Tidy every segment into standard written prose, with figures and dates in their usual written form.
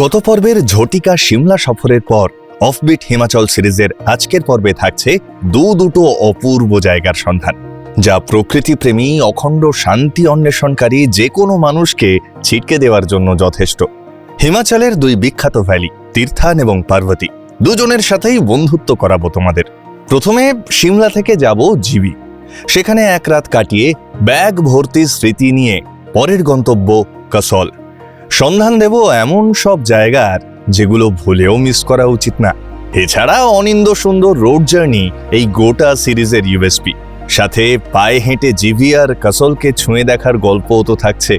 গত পর্বের ঝটিকা সিমলা সফরের পর অফবিট হিমাচল সিরিজের আজকের পর্বে থাকছে দুটো অপূর্ব জায়গার সন্ধান, যা প্রকৃতিপ্রেমী অখণ্ড শান্তি অন্বেষণকারী যে কোনো মানুষকে ছিটকে দেওয়ার জন্য যথেষ্ট। হিমাচলের দুই বিখ্যাত ভ্যালি তীর্থান এবং পার্বতী, দুজনের সাথেই বন্ধুত্ব করাবো তোমাদের। প্রথমে সিমলা থেকে যাব জিবি। সেখানে এক রাত কাটিয়ে ব্যাগ ভর্তি স্মৃতি নিয়ে পরের গন্তব্য কাসল। সন্ধান দেব এমন সব জায়গার যেগুলো ভুলেও মিস করা উচিত না। এছাড়া অনিন্দ সুন্দর রোড জার্নি এই গোটা সিরিজের ইউএসপি, সাথে পায়ে হেঁটে জিবি আর কাসলকে ছুঁয়ে দেখার গল্পও তো থাকছে।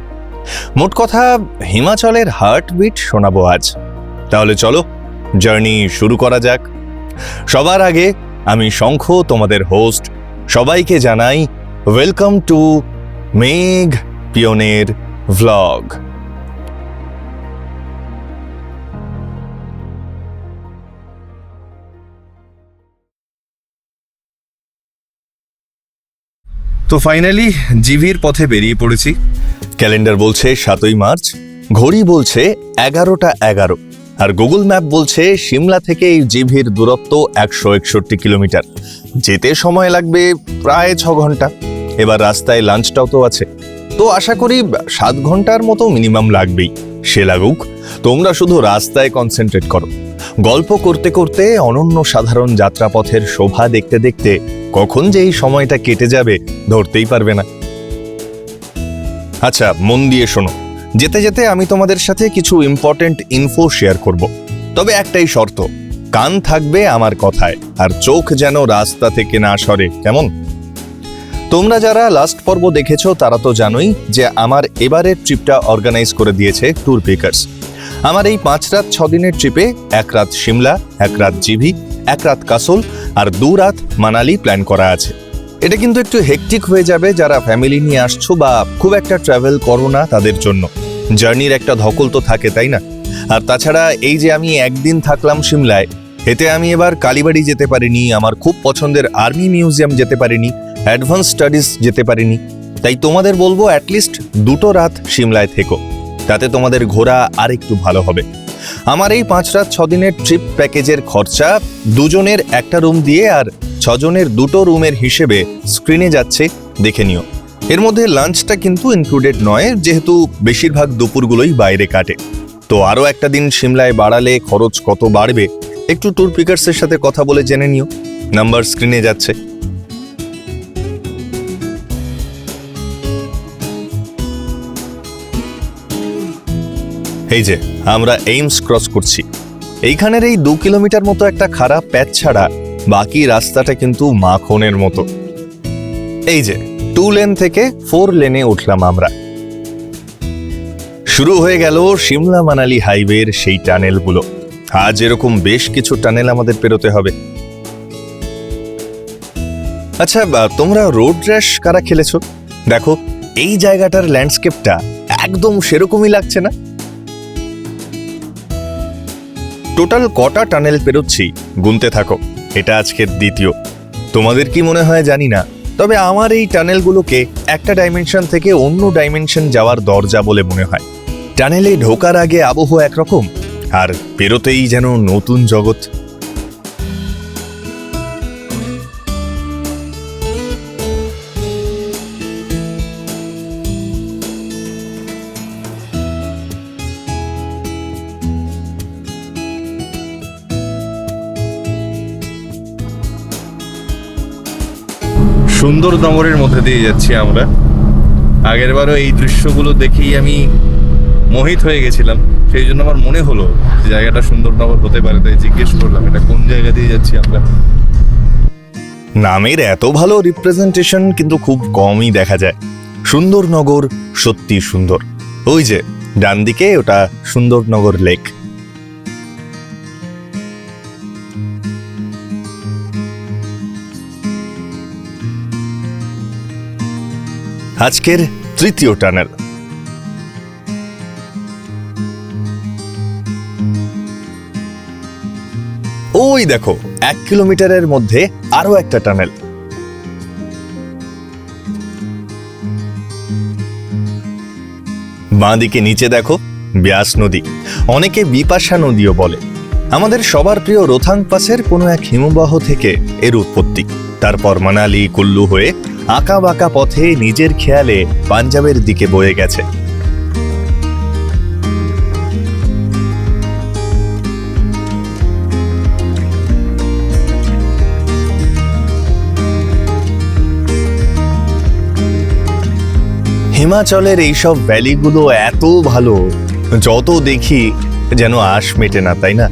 মোট কথা হিমাচলের হার্টবিট শোনাবো আজ। তাহলে চলো জার্নি শুরু করা যাক। সবার আগে আমি শঙ্খ, তোমাদের হোস্ট, সবাইকে জানাই ওয়েলকাম টু মেঘ পিওনের ভ্লগ। তো ফাইনালি জিভির পথে বেরিয়ে পড়েছি। ক্যালেন্ডার বলছে 7ই মার্চ, ঘড়ি বলছে 11টা 11, আর গুগল ম্যাপ বলছে সিমলা থেকে এই জিভির দূরত্ব 161 কিলোমিটার। যেতে সময় লাগবে প্রায় 6 ঘন্টা। এবার রাস্তায় লাঞ্চটাও তো আছে, তো আশা করি 7 ঘন্টার মতো মিনিমাম লাগবেই। সে লাগুক, তোমরা শুধু রাস্তায় কনসেন্ট্রেট করো। গল্প করতে করতে অনন্য সাধারণ যাত্রাপথের শোভা দেখতে দেখতে কখন যে এই সময়টা কেটে যাবে ধরতেই পারবে না। আচ্ছা, মন দিয়ে শোনো। যেতে যেতে আমি তোমাদের সাথে কিছু ইম্পর্টেন্ট ইনফো শেয়ার করব, তবে একটাই শর্ত, কান থাকবে আমার কথায় আর চোখ যেন রাস্তা থেকে না সরে, কেমন? তোমরা যারা লাস্ট পর্ব দেখেছো তারা তো জানোই যে আমার এবারের ট্রিপটা অর্গানাইজ করে দিয়েছে ট্যুর পিকার্স। আমার এই 5 রাত 6 দিনের ট্রিপে 1 রাত সিমলা, 1 রাত জিভি, 1 রাত কাসল আর 2 রাত মানালি প্ল্যান করা আছে। এটা কিন্তু একটু হেকটিক হয়ে যাবে যারা ফ্যামিলি নিয়ে আসছো বা খুব একটা ট্রাভেল করো না তাদের জন্য। জার্নির একটা ধকল তো থাকে, তাই না? আর তাছাড়া এই যে আমি একদিন থাকলাম সিমলায়, এতে আমি এবার কালীবাড়ি যেতে পারিনি, আমার খুব পছন্দের আর্মি মিউজিয়াম যেতে পারিনি, অ্যাডভান্স স্টাডিজ যেতে পারিনি। তাই তোমাদের বলবো অ্যাটলিস্ট 2 রাত সিমলায় থেকো, তাতে তোমাদের ঘোরা আর একটু ভালো হবে। আমার এই 5 রাত 6 দিনের ট্রিপ প্যাকেজের খরচা 2 জনের একটা রুম দিয়ে আর 6 জনের 2টো রুমের হিসেবে স্ক্রিনে যাচ্ছে, দেখে নিও। এর মধ্যে লাঞ্চটা কিন্তু ইনক্লুডেড নয়, যেহেতু বেশিরভাগ দুপুরগুলোই বাইরে কাটে। তো আরও একটা দিন সিমলায় বাড়ালে খরচ কত বাড়বে একটু ট্যুর পিকার্সের সাথে কথা বলে জেনে নিও। নাম্বার স্ক্রিনে যাচ্ছে। এই যে আমরা এইমস ক্রস করছি। এইখানের এই 2 কিলোমিটার মতো একটা খারাপ প্যাচ ছাড়া বাকি রাস্তাটা কিন্তু মাখনের মতো। এই যে 2 লেন থেকে 4 লেনে উঠলাম আমরা। শুরু হয়ে গেল সিমলা মানালি হাইওয়ের সেই টানেলগুলো। আজ এরকম বেশ কিছু টানেল আমাদের পেরোতে হবে। আচ্ছা, তোমরা রোড র্যাশ কারা খেলেছো? দেখো এই জায়গাটার ল্যান্ডস্কেপটা একদম সেরকমই লাগছে না? টোটাল কটা টানেল পেরোচ্ছি গুনতে থাকো, এটা আজকের দ্বিতীয়। তোমাদের কি মনে হয় জানি না, তবে আমার এই টানেলগুলোকে একটা ডাইমেনশন থেকে অন্য ডাইমেনশন যাওয়ার দরজা বলে মনে হয়। টানেলে ঢোকার আগে আবহ একরকম, আর পেরোতেই যেন নতুন জগৎ। সুন্দরনগরের মধ্যে দিয়ে যাচ্ছি আমরা। আগেরবারও এই দৃশ্যগুলো দেখেই আমি মোহিত হয়ে গেছিলাম, সেই জন্য আমার মনে হলো জায়গাটা সুন্দরনগর হতে পারে, তাই জিজ্ঞেস করলাম এটা কোন জায়গা দিয়ে যাচ্ছি আমরা। নামের এত ভালো রিপ্রেজেন্টেশন কিন্তু খুব কমই দেখা যায়। সুন্দরনগর সত্যি সুন্দর। ওই যে ডান দিকে ওটা সুন্দরনগর লেক। আজকের তৃতীয় টানেল। ওই দেখো 1 কিলোমিটারের মধ্যে আরো একটা টানেল। বাঁ দিকে নিচে দেখো ব্যাস নদী, অনেকে বিপাশা নদীও বলে। আমাদের সবার প্রিয় রোথাং পাসের কোনো এক হিমবাহ থেকে এর উৎপত্তি। তারপর মানালি কুল্লু হয়ে আঁকা বাঁকা পথে নিজের খেয়ালে পাঞ্জাবের দিকে বয়ে গেছে। হিমাচলের এইসব ভ্যালিগুলো এত ভালো, যত দেখি যেন আশ মেটে না, তাই না?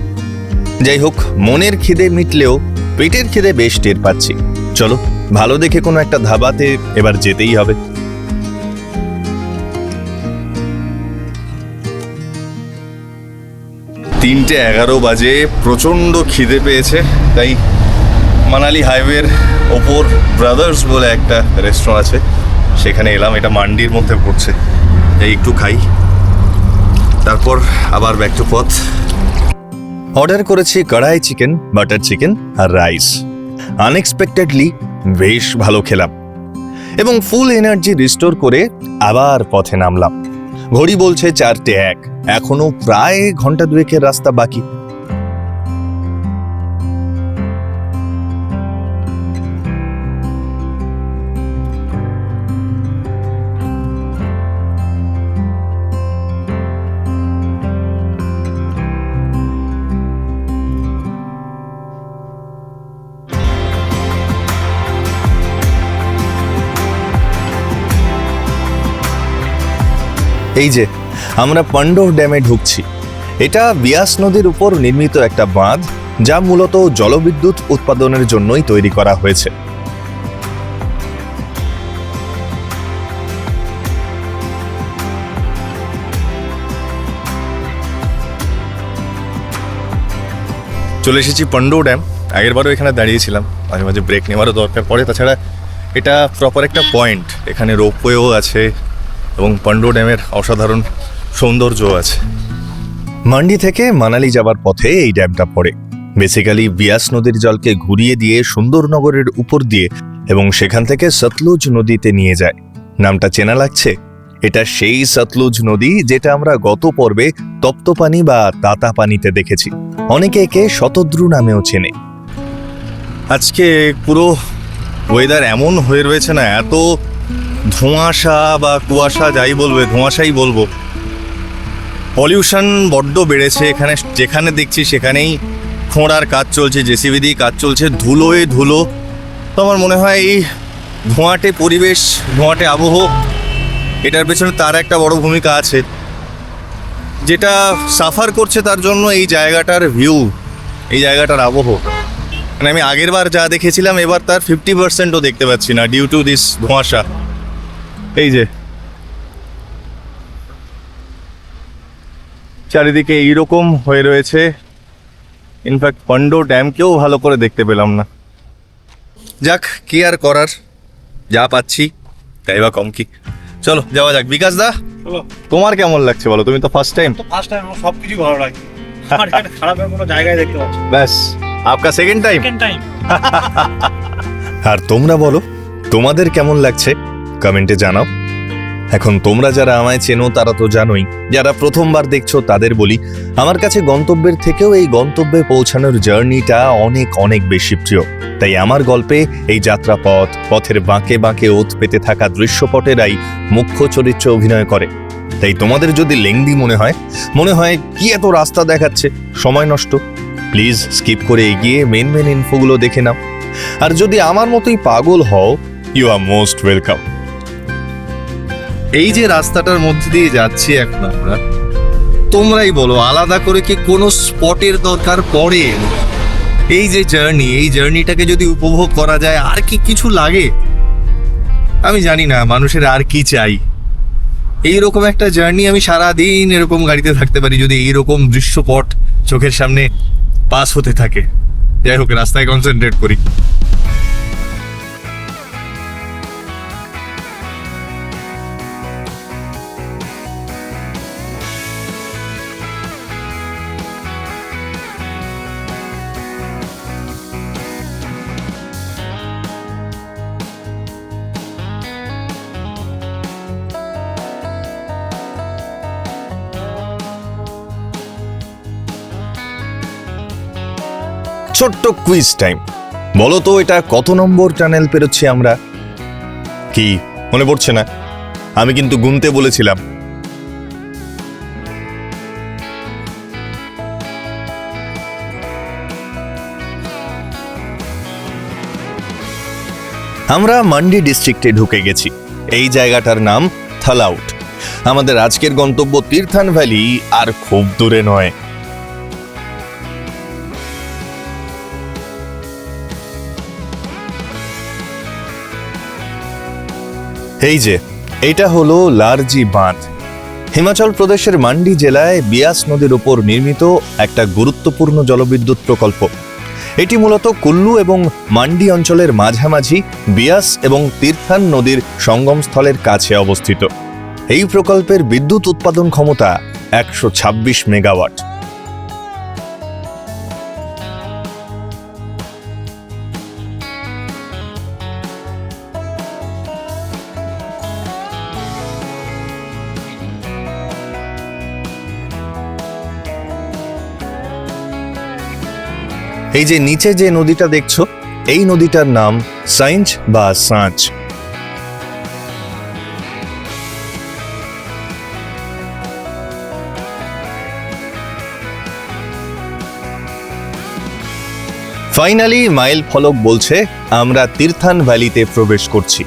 যাই হোক, মনের খিদে মিটলেও পেটের খিদে বেশ টের পাচ্ছি। চলো, ভালো দেখে কোনো একটা ধাবাতে এবার যেতেই হবে। 3:11 বাজে, প্রচন্ড খিদে পেয়েছে, তাই মানালি হাইওয়ের ওপর ব্রাদার্স বলে একটা রেস্টুরেন্ট আছে, সেখানে এলাম। এটা মান্ডির মধ্যে পড়ছে, তাই একটু খাই, তারপর আবার ব্যাক টু পথ। অর্ডার করেছি কড়াই চিকেন, বাটার চিকেন আর রাইস। আনএক্সপেক্টেডলি বেশ ভালো খেলাম এবং ফুল এনার্জি রিস্টোর করে আবার পথে নামলাম। ঘড়ি বলছে 4:01, এখনো প্রায় ঘন্টা দুয়েকের রাস্তা বাকি। এই যে আমরা পান্ডোর ড্যামে ঢুকছি। এটা বিয়াস নদীর উপর নির্মিত একটা বাঁধ, যা মূলত জলবিদ্যুৎ উৎপাদনের জন্যই তৈরি করা হয়েছে। চলে এসেছি পান্ডো ড্যাম। আগেরবারও এখানে দাঁড়িয়েছিলাম, মাঝে মাঝে ব্রেক নেওয়ারও দরকার পড়ে। তাছাড়া এটা প্রপার একটা পয়েন্ট, এখানে রোপওয়েও আছে এবং পান্ডো ড্যামের অসাধারণ সৌন্দর্য আছে। মান্ডি থেকে মানালি যাবার পথে এই ড্যামটা পড়ে। বেসিক্যালি বিয়াস নদীর জলকে ঘুরিয়ে দিয়ে সুন্দরনগরের উপর দিয়ে এবং সেখান থেকে সতলুজ নদীতে নিয়ে যায়। নামটা চেনা লাগছে? এটা সেই সতলুজ নদী যেটা আমরা গত পর্বে তপ্ত পানি বা তাতা পানিতে দেখেছি। অনেকে একে শতদ্রু নামেও চেনে। আজকে পুরো ওয়েদার এমন হয়ে রয়েছে না, এত ধোঁয়াশা বা কুয়াশা, যাই বলবে, ধোঁয়াশাই বলবো। পলিউশন বড্ড বেড়েছে এখানে, যেখানে দেখছি সেখানেই খোঁড়ার কাজ চলছে, জেসিবি দিয়ে কাজ চলছে, ধুলোয় ধুলো। তো আমার মনে হয় এই ধোঁয়াটে পরিবেশ, ধোঁয়াটে আবহ, এটার পেছনে তার একটা বড় ভূমিকা আছে। যেটা সাফার করছে তার জন্য এই জায়গাটার ভিউ, এই জায়গাটার আবহ। মানে আমি আগের বার যা দেখেছিলাম এবার তার 50%ও দেখতে পাচ্ছি না, ডিউ টু দিস ধোঁয়াশা। এই যে চারিদিকে এইরকম হয়ে রয়েছে, ইনফ্যাক্ট পান্ডো ড্যামকেও ভালো করে দেখতে পেলাম না। যাক, কি আর করার, যা পাচ্ছি তাই বা কম কি। চলো যাওয়া যাক। বিকাশ দা, তোমার কেমন লাগছে বলো? তুমি তো ফার্স্ট টাইম। ফার্স্ট টাইম, সবকিছু ভালো লাগে। আমার এখানে খারাপের কোনো জায়গায় দেখতে পাচ্ছি। ব্যাস, আপকা সেকেন্ড টাইম। Second time. আর তোমরা বলো, তোমাদের কেমন লাগছে? কমেন্টে জানাও। এখন তোমরা যারা আমায় চেনো তারা তো জানোই, যারা প্রথমবার দেখছো তাদের বলি, আমার কাছে গন্তব্যের থেকেও এই গন্তব্যে পৌঁছানোর জার্নিটা অনেক অনেক বেশি প্রিয়। তাই আমার গল্পে এই যাত্রাপথ, পথের বাঁকে বাঁকে ওত পেতে থাকা দৃশ্যপটেরাই মুখ্য চরিত্রে অভিনয় করে। তাই তোমাদের যদি লেংদি মনে হয় কি এত রাস্তা দেখাচ্ছে, সময় নষ্ট, প্লিজ স্কিপ করে এগিয়ে মেন ইনফোগুলো দেখে নাও। আর যদি আমার মতোই পাগল হও, ইউ আর মোস্ট ওয়েলকাম। এই যে রাস্তাটার মধ্যে দিয়ে যাচ্ছি এখন আমরা, তোমরাই বলো আলাদা করে কি কোনো স্পটের দরকার পড়ে? এই যে জার্নি, এই জার্নিটাকে যদি উপভোগ করা যায়, আর কি কিছু লাগে? আমি জানি না মানুষের আর কি চাই। এইরকম একটা জার্নি আমি সারাদিন এরকম গাড়িতে থাকতে পারি যদি এইরকম দৃশ্যপট চোখের সামনে পাস হতে থাকে। যাই হোক, রাস্তায় কনসেন্ট্রেট করি। ছোট্ট কুইজ টাইম। বলো তো এটা কত নম্বর টানেল পেরোচ্ছি আমরা? কি মনে পড়ছে না? আমি কিন্তু গুনতে বলেছিলাম। আমরা মান্ডি ডিস্ট্রিক্টে ঢুকে গেছি। এই জায়গাটার নাম থালাউট। আমাদের আজকের গন্তব্য তীর্থান ভ্যালি, আর খুব দূরে নয়। এই যে এটা হলো লারজি বাঁধ। হিমাচল প্রদেশের মান্ডি জেলায় বিয়াস নদীর উপর নির্মিত একটা গুরুত্বপূর্ণ জলবিদ্যুৎ প্রকল্প। এটি মূলত কুল্লু এবং মান্ডি অঞ্চলের মাঝামাঝি বিয়াস এবং তীর্থান নদীর সঙ্গমস্থলের কাছে অবস্থিত। এই প্রকল্পের বিদ্যুৎ উৎপাদন ক্ষমতা 126 মেগাওয়াট। এই যে নিচে যে নদীটা দেখছো, এই নদীটার নাম সাইঞ্চ বা সাঁচ। ফাইনালি মাইল ফলক বলছে আমরা তীর্থান ভ্যালিতে প্রবেশ করছি।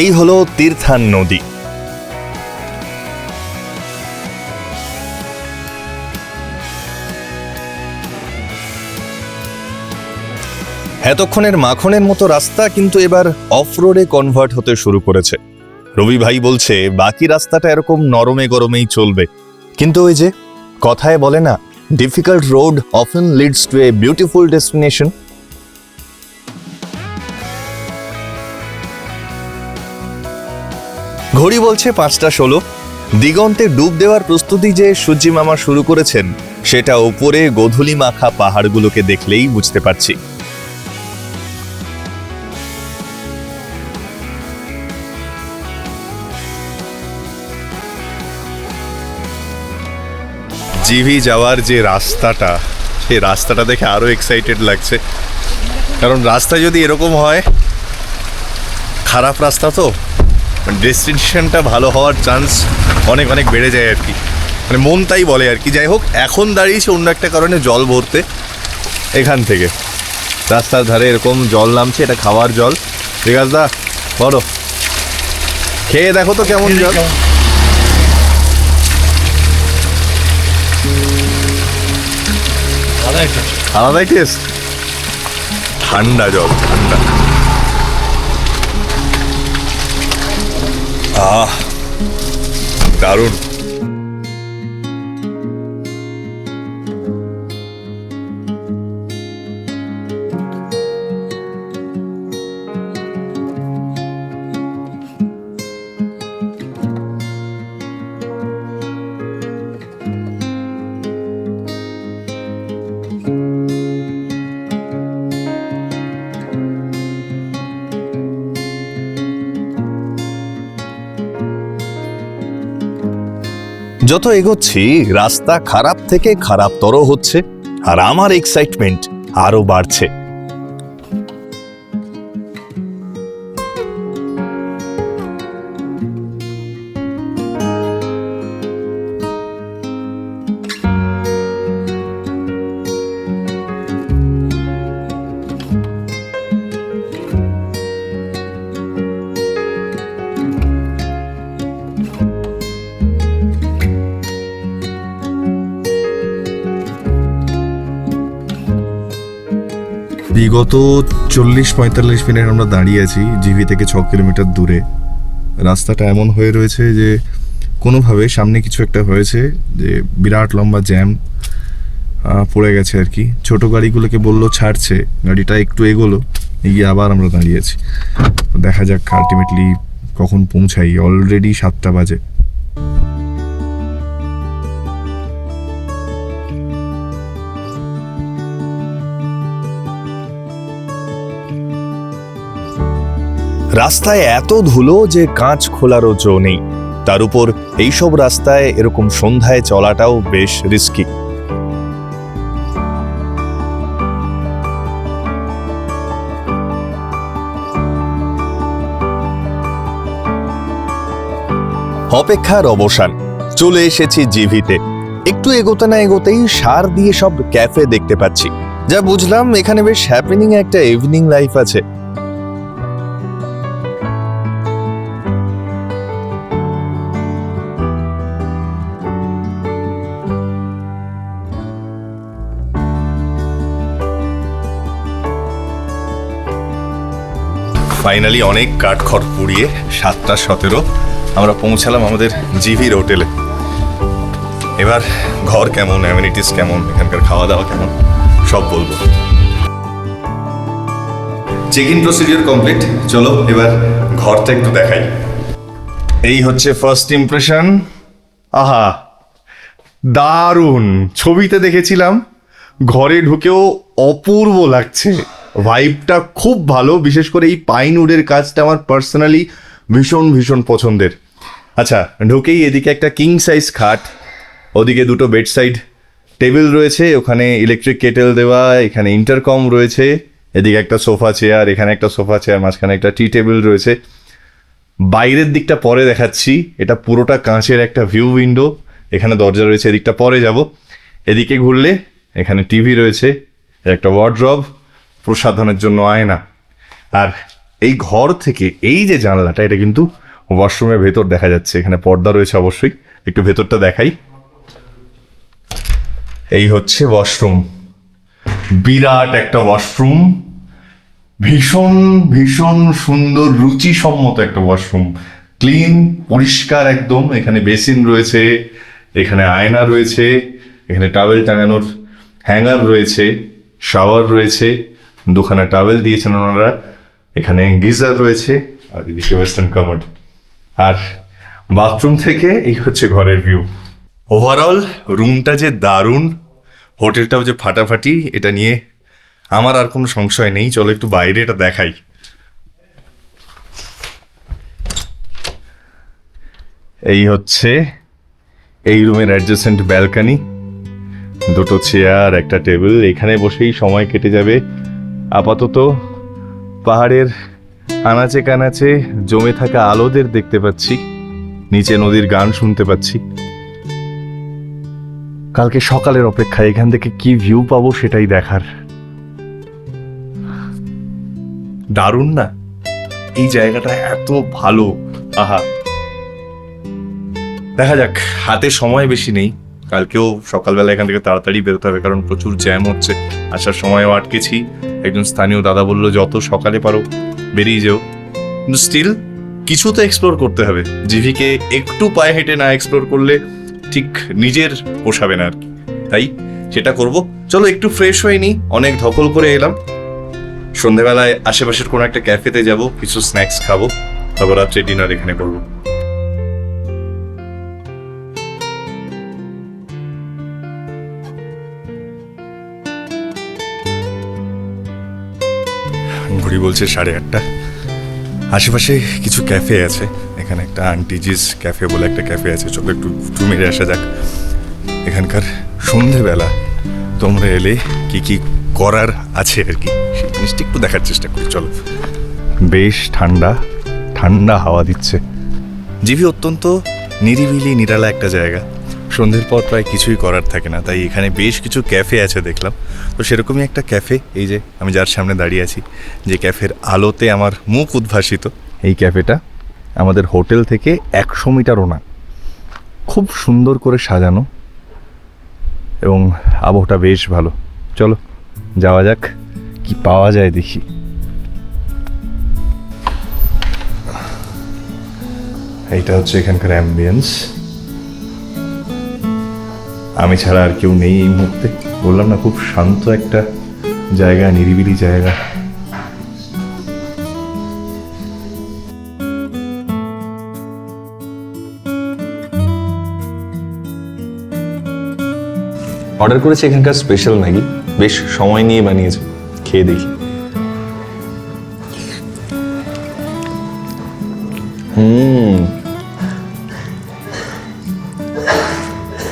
এই হলো তীর্থান নদী। এতক্ষণের মাখনের মতো রাস্তা কিন্তু এবার অফ রোডে কনভার্ট হতে শুরু করেছে। রবি ভাই বলছে বাকি রাস্তাটা এরকম নরমে গরমেই চলবে, কিন্তু ওই যে কথায় বলে না, difficult road often leads to a beautiful destination. ঘড়ি বলছে 5:16। দিগন্তে ডুব দেওয়ার প্রস্তুতি যে সূর্যি মামা শুরু করেছেন সেটা উপরে গোধূলি মাখা পাহাড়গুলোকে দেখলেই বুঝতে পারছি। জিভি যাওয়ার যে রাস্তাটা, সেই রাস্তাটা দেখে আরো এক্সাইটেড লাগছে। কারণ রাস্তা যদি এরকম হয়, খারাপ রাস্তা তো ডেস্টিনেশনটা ভালো হওয়ার চান্স অনেক অনেক বেড়ে যায় আর কি, মানে মন তাই বলে আর কি। যাই হোক, এখন দাঁড়িয়েছে অন্য একটা কারণে জল ভরতে। এখান থেকে রাস্তার ধারে এরকম জল নামছে, এটা খাওয়ার জল। ঠিক আছে দা, বলো খেয়ে দেখো তো কেমন জল। আলাদাই টেস্ট, ঠান্ডা জল, ঠান্ডা। আহ, দারুণ। যত এগোচ্ছি রাস্তা খারাপ থেকে খারাপতর হচ্ছে, আর আমার এক্সাইটমেন্ট আরো বাড়ছে। বিগত 40-45 মিনিট আমরা দাঁড়িয়ে আছি জিভি থেকে 6 কিলোমিটার দূরে। রাস্তাটা এমন হয়ে রয়েছে যে কোনোভাবে সামনে কিছু একটা হয়েছে, যে বিরাট লম্বা জ্যাম পড়ে গেছে আর কি। ছোট গাড়িগুলোকে বললো ছাড়ছে, গাড়িটা একটু এগোলো, এগিয়ে আবার আমরা দাঁড়িয়ে আছি। দেখা যাক আলটিমেটলি কখন পৌঁছাই। অলরেডি 7টা বাজে। রাস্তায় এত ধুলো যে কাঁচ খোলারও জো নেই, তার উপর এইসব রাস্তায় এরকম সন্ধ্যায় চলাটাও বেশ রিস্কি। অপেক্ষার অবসান, চলে এসেছি জিভিতে। একটু এগোতে না এগোতেই সার দিয়ে সব ক্যাফে দেখতে পাচ্ছি, যা বুঝলাম এখানে বেশ হ্যাপেনিং একটা ইভিনিং লাইফ আছে। ফাইনালি অনেক কাঠখড় পুড়িয়ে 7:17 আমরা পৌঁছালাম আমাদের জিভির হোটেলে। এবার ঘর কেমন, অ্যামিনিটিস কেমন, এখানকার খাওয়া দাওয়া কেমন, সব বলবো। চেক ইন প্রসিডিওর কমপ্লিট, চলো এবার ঘরটা একটু দেখাই। এই হচ্ছে ফার্স্ট ইমপ্রেশন। আহা, দারুণ! ছবিতে দেখেছিলাম, ঘরে ঢুকেও অপূর্ব লাগছে। ভাইবটা খুব ভালো, বিশেষ করে এই পাইন উডের কাজটা আমার পার্সোনালি ভীষণ ভীষণ পছন্দের। আচ্ছা, ঢুকেই এদিকে একটা কিং সাইজ খাট, ওদিকে দুটো বেডসাইড টেবিল রয়েছে, ওখানে ইলেকট্রিক কেটেল দেওয়া, এখানে ইন্টারকম রয়েছে, এদিকে একটা সোফা চেয়ার, এখানে একটা সোফা চেয়ার, মাঝখানে একটা টি টেবিল রয়েছে। বাইরের দিকটা পরে দেখাচ্ছি, এটা পুরোটা কাঁচের একটা ভিউ উইন্ডো, এখানে দরজা রয়েছে, এদিকটা পরে যাব। এদিকে ঘুরলে এখানে টিভি রয়েছে, একটা ওয়ার্ড্রব, প্রসাধনের জন্য আয়না। আর এই ঘর থেকে এই যে জানলাটা, এটা কিন্তু ওয়াশরুমের ভেতর দেখা যাচ্ছে, এখানে পর্দা রয়েছে অবশ্যই, একটু ভেতরটা দেখাই। এই হচ্ছে ওয়াশরুম, বিরাট একটা ওয়াশরুম, ভীষণ ভীষণ সুন্দর রুচিসম্মত একটা ওয়াশরুম, ক্লিন পরিষ্কার একদম। এখানে বেসিন রয়েছে, এখানে আয়না রয়েছে, এখানে টাওয়েল টাঙানোর হ্যাঙ্গার রয়েছে, শাওয়ার রয়েছে, দুখানা টাওয়েল দিয়েছেন ওনারা, এখানে গিজার রয়েছে, আর এদিকে ওয়েস্টার্ন কামোড। আর বাথরুম থেকে এই হচ্ছে ঘরের ভিউ। ওভারঅল রুমটা যে দারুণ, হোটেলটাও যে ফাটাফাটি, এটা নিয়ে আমার আর কোনো সংশয় নেই। চলো একটু বাইরে এটা দেখাই। এই হচ্ছে এই রুমের অ্যাডজাসেন্ট ব্যালকনি, দুটো চেয়ার, একটা টেবিল, এখানে বসেই সময় কেটে যাবে। আপাতত পাহাড়ের আনাচে কানাচে জমে থাকা আলোদের দেখতে পাচ্ছি, নিচে নদীর গান শুনতে পাচ্ছি। কালকে সকালের অপেক্ষা, এখান থেকে কি ভিউ পাবো সেটাই দেখার। দারুণ না এই জায়গাটা, এত ভালো। আহা, দেখা যাক, হাতে সময় বেশি নেই। কালকেও সকালবেলা এখান থেকে তাড়াতাড়ি বেরোতে হবে, কারণ প্রচুর জ্যাম হচ্ছে। আসার সময়ও আটকেছি, একজন স্থানীয় দাদা বললো যত সকালে পারো বেরিয়ে যেও, কিন্তু স্টিল কিছু তো এক্সপ্লোর করতে হবে। জিভিকে একটু পায়ে হেঁটে না এক্সপ্লোর করলে ঠিক নিজের পোষাবে না আর কি, তাই সেটা করব। চলো একটু ফ্রেশ হয়ে নিই, অনেক ধকল করে এলাম। সন্ধেবেলায় আশেপাশের কোনো একটা ক্যাফেতে যাব, কিছু স্ন্যাক্স খাবো, তারপর রাত্রে ডিনার এখানে করবো। ঘড়ি বলছে 8:30। আশেপাশে কিছু ক্যাফে আছে, এখানে একটা আন্টিজিস ক্যাফে বলে একটা ক্যাফে আছে, চলো একটু মেরে আসা যাক। এখানকার সন্ধেবেলা তোমরা এলে কি কি করার আছে আর কি, সেই জিনিসটা একটু দেখার চেষ্টা করি। চলো, বেশ ঠান্ডা ঠান্ডা হাওয়া দিচ্ছে। জিভি অত্যন্ত নিরিবিলি নিরালা একটা জায়গা, সন্ধ্যের পর প্রায় কিছুই করার থাকে না, তাই এখানে বেশ কিছু ক্যাফে আছে দেখলাম। তো সেরকমই একটা ক্যাফে, এই যে আমি যার সামনে দাঁড়িয়ে আছি, যে ক্যাফের আলোতে আমার মুখ উদ্ভাসিত। এই ক্যাফেটা আমাদের হোটেল থেকে 100 মিটারও না, খুব সুন্দর করে সাজানো এবং আবহাওয়াটা বেশ ভালো। চলো যাওয়া যাক, কি পাওয়া যায় দেখি। এইটা হচ্ছে এখানকার অ্যাম্বিয়েন্স, আমি ছাড়া আর কেউ নেই এই মুহূর্তে। বললাম না, খুব শান্ত একটা জায়গা, নিরিবিলি জায়গা। অর্ডার করেছি এখানকার স্পেশাল ম্যাগি, বেশ সময় নিয়ে বানিয়েছে, খেয়ে দেখি।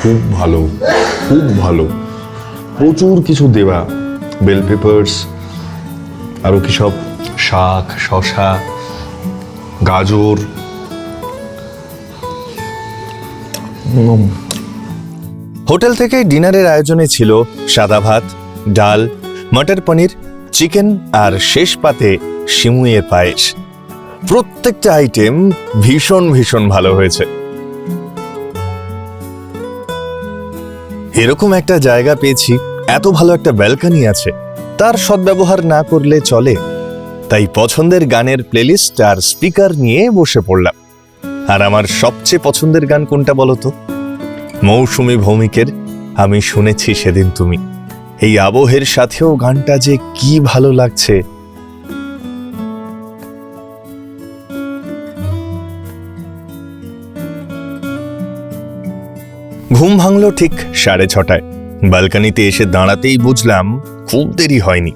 খুব ভালো, খুব ভালো, প্রচুর কিছু দেওয়া, বেল পেপারস, আরো কি সব শাক, শসা, গাজর। হোটেল থেকে ডিনারের আয়োজনে ছিল সাদা ভাত, ডাল, মটর পনির, চিকেন আর শেষ পাতে শিমুয়ের পায়েস। প্রত্যেকটা আইটেম ভীষণ ভীষণ ভালো হয়েছে। এরকম একটা জায়গা পেয়েছি, এত ভালো একটা ব্যালকনি আছে, তার সদ্ব্যবহার না করলে চলে। তাই পছন্দের গানের প্লেলিস্ট আর স্পিকার নিয়ে বসে পড়লাম। আর আমার সবচেয়ে পছন্দের গান কোনটা বলতো? মৌসুমী ভৌমিকের আমি শুনেছি সেদিন তুমি। এই আবহের সাথেও গানটা যে কি ভালো লাগছে। ঘুম ভাঙলো ঠিক 6:30টায়। ব্যালকনিতে এসে দাঁড়াতেই বুঝলাম খুব দেরি হয়নি।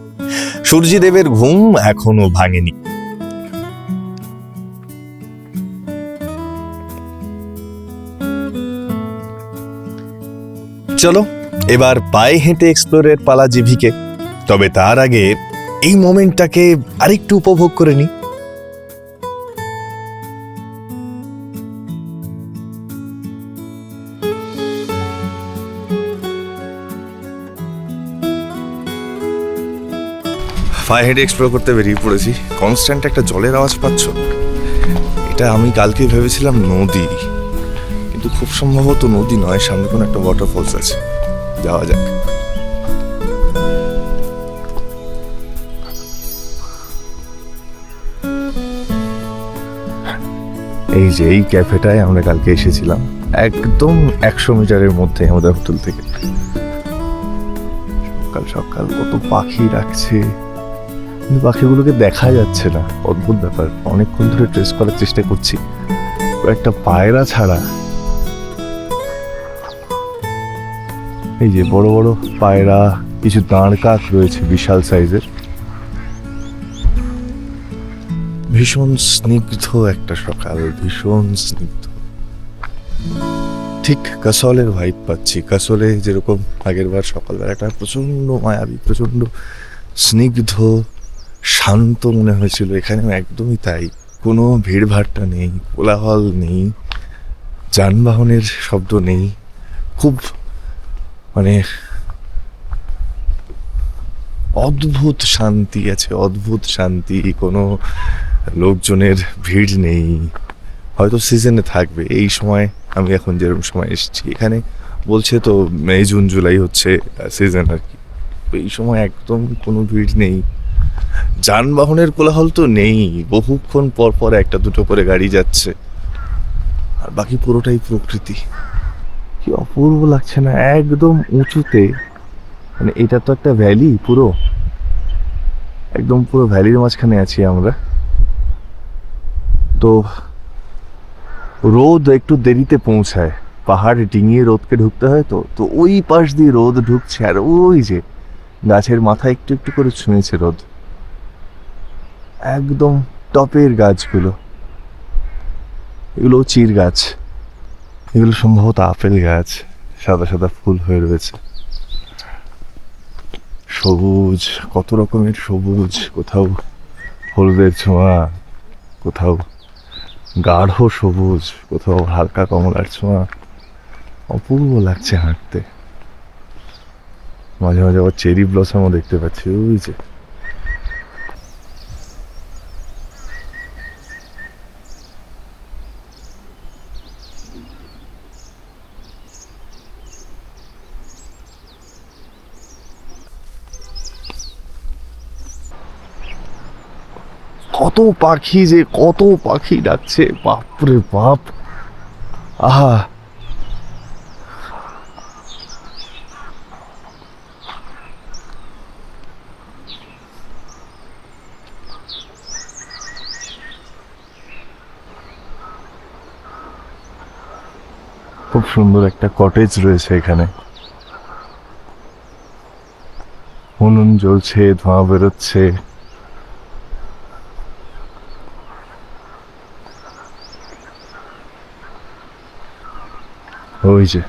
সূর্যদেবের ঘুম এখনো ভাঙেনি। চলো এবার পায়ে হেঁটে এক্সপ্লোরের পালা জিভিকে। তবে তার আগে এই মোমেন্টটাকে আরেকটু উপভোগ করে নি। পায়ে হেঁটে এক্সপ্লোর করতে বেরিয়ে পড়েছি। কনস্ট্যান্ট একটা জলের আওয়াজ পাচ্ছ? এটা আমি কালকে ভেবেছিলাম নদী, কিন্তু খুব সম্ভবত নদী নয়, সামনে কোনো একটা ওয়াটারফলস আছে। যাওয়া যাক। এই যে এই ক্যাফেটায় আমরা কালকে এসেছিলাম, একদম 100 মিটারের মধ্যে আমাদের হোটেল থেকে। সকাল সকাল কত পাখি ডাকছে, কিন্তু পাখিগুলোকে দেখা যাচ্ছে না। অদ্ভুত ব্যাপার, অনেকক্ষণ ধরে ট্রেস করার চেষ্টা করছি, একটা পায়রা ছাড়া। এই যে বড় বড় পায়রা, কিছু দাঁড় কাক রয়েছে বিশাল সাইজের। ভীষণ স্নিগ্ধ একটা সকাল, ভীষণ স্নিগ্ধ। ঠিক কাসলের ভাইব পাচ্ছি। কাসলে যেরকম আগের বার সকালবেলাটা প্রচন্ড মায়াবী, প্রচন্ড স্নিগ্ধ, শান্ত মনে হয়েছিল, এখানেও একদমই তাই। কোনো ভিড়ভাট্টা নেই, কোলাহল নেই, যানবাহনের শব্দ নেই। খুব মানে অদ্ভুত শান্তি আছে, অদ্ভুত শান্তি। কোনো লোকজনের ভিড় নেই। হয়তো সিজনে থাকবে এই সময়। আমি এখন যেরকম সময় এসেছি এখানে, বলছে তো মে জুন জুলাই হচ্ছে সিজন আর কি। এই সময় একদম কোনো ভিড় নেই, যানবাহনের কোলাহল তো নেই। বহুক্ষণ পর পর একটা দুটো করে গাড়ি যাচ্ছে, আর বাকি পুরোটাই প্রকৃতি। কি অপূর্ব লাগছে না? একদম উঁচুতে, মানে এটা তো একটা ভ্যালি, পুরো একদম পুরো ভ্যালির মাঝখানে আছি আমরা। তো রোদ একটু দেরিতে পৌঁছায়, পাহাড় ডিঙিয়ে রোদকে ঢুকতে হয়। তো ওই পাশ দিয়ে রোদ ঢুকছে, আর ওই যে গাছের মাথায় একটু একটু করে ছুঁয়েছে রোদ। একদম টপের গাছগুলো, এগুলো চির গাছ, এগুলো সম্ভবত আপেল গাছ। সাদা সাদা ফুল হয়ে রয়েছে, সবুজ, কত রকমের সবুজ। কোথাও হলুদের ছোঁয়া, কোথাও গাঢ় সবুজ, কোথাও হালকা কমলার ছোঁয়া। অপূর্ব লাগছে হাঁটতে। মাঝে মাঝে আবার চেরি ব্লসমও দেখতে পাচ্ছি ওই যে। কত পাখি, যে কত পাখি ডাকছে, বাপরে বাপ। আহা, খুব সুন্দর একটা কটেজ রয়েছে এখানে। উনুন জ্বলছে, ধোঁয়া বেরোচ্ছে। ওই যে